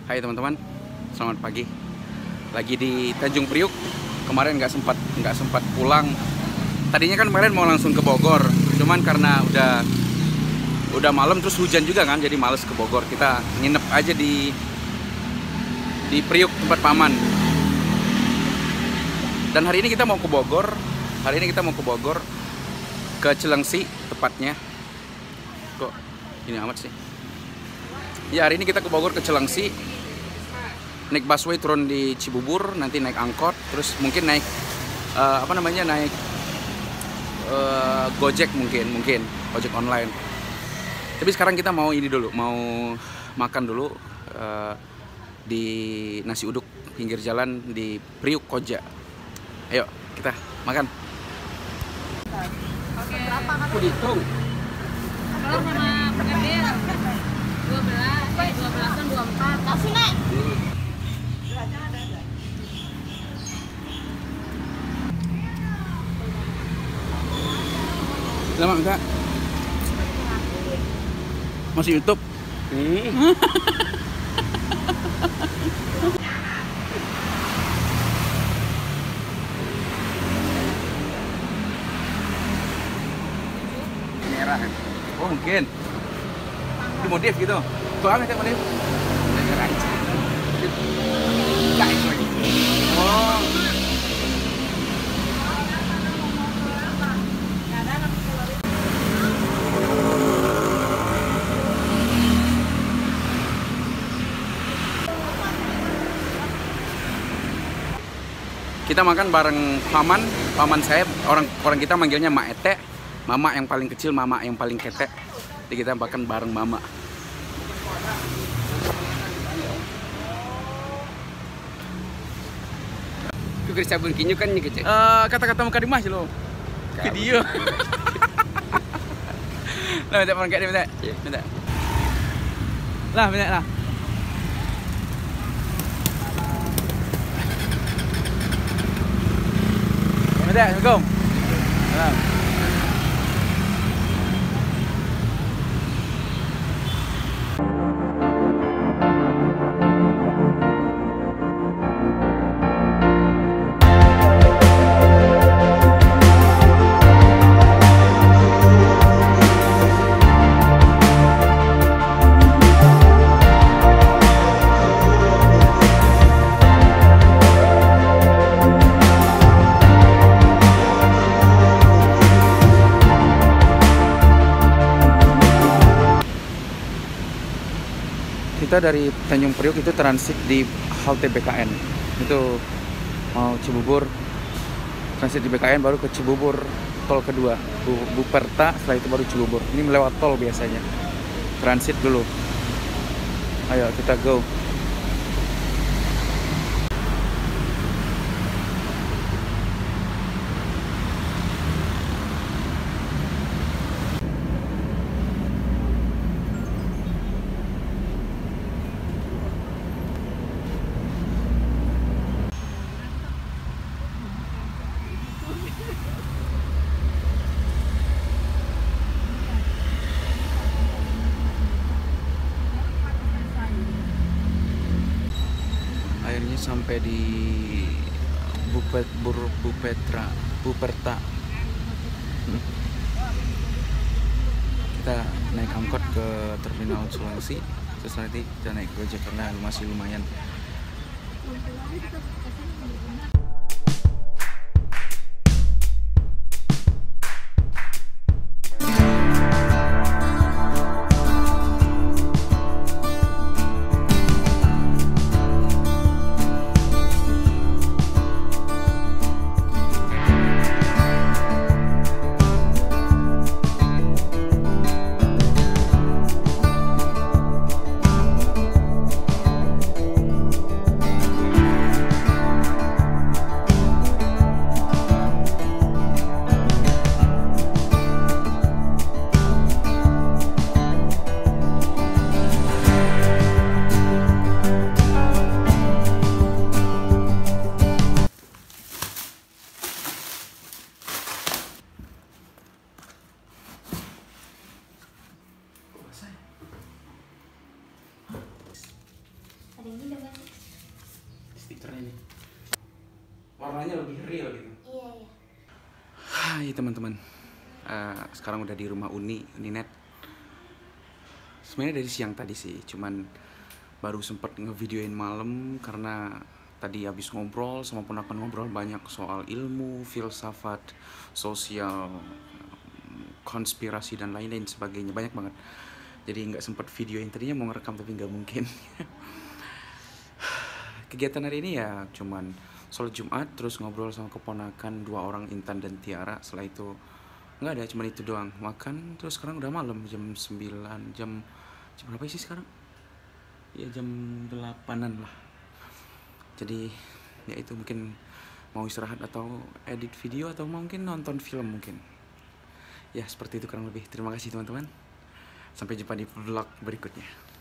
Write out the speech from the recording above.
Hai teman-teman, selamat pagi. Lagi di Tanjung Priuk. Kemarin nggak sempat pulang. Tadinya kan kemarin mau langsung ke Bogor, cuman karena udah malam terus hujan juga kan, jadi males ke Bogor. Kita nginep aja di Priuk tempat paman. Dan hari ini kita mau ke Bogor. Ke Cilengsi tepatnya. Kok ini amat sih? Ya, hari ini kita ke Bogor, ke Cilengsi. Naik busway turun di Cibubur, nanti naik angkot, terus mungkin naik naik Gojek mungkin ojek online. Tapi sekarang kita mau ini dulu, mau makan dulu di nasi uduk pinggir jalan di Priuk Koja. Ayo kita makan. Oke. Aku dihitung. Kalau sama pengambil 12 kan 24. Kasih, Nek. Selamat enggak? Masih YouTube? Merah. Oh mungkin. Di modif gitu. Soalnya kan modif. Oh. Kita makan bareng paman saya, orang kita manggilnya Mak Ete, mama yang paling kecil, mama yang paling ketek. Jadi kita makan bareng mama. Kukir sabun kinyu kan nih kecil. Kata-kata muka di mas lo. Video. Lah minta perangkat dia minta. Minta. Lah minta lah. Assalamualaikum. Salam. Kita dari Tanjung Priuk itu transit di halte BKN. Itu mau Cibubur, transit di BKN baru ke Cibubur, tol kedua Buperta, setelah itu baru Cibubur. Ini melewat tol biasanya. Transit dulu. Ayo kita go. Akhirnya sampai di Buperta. Kita naik angkot ke terminal Sulawesi, terus nanti kita naik Gojek karena masih lumayan. Ada ini udah banyak. Stikernya nih. Warnanya lebih real gitu. Iya, iya. Hai teman-teman. Sekarang udah di rumah Uninet. Sebenarnya dari siang tadi sih, cuman baru sempet ngevideoin malam karena tadi habis ngobrol sama ponakan, ngobrol banyak soal ilmu, filsafat, sosial, konspirasi dan lain-lain sebagainya, banyak banget. Jadi nggak sempet video yang tadinya mau ngerekam tapi nggak mungkin. Kegiatan hari ini ya cuman sholat Jumat, terus ngobrol sama keponakan 2 orang, Intan dan Tiara. Setelah itu nggak ada, cuman itu doang. Makan, terus sekarang udah malam jam 9, jam berapa sih sekarang? Ya jam 8-an lah. Jadi ya itu, mungkin mau istirahat atau edit video atau mungkin nonton film mungkin. Ya seperti itu kurang lebih. Terima kasih teman-teman. Sampai jumpa di vlog berikutnya.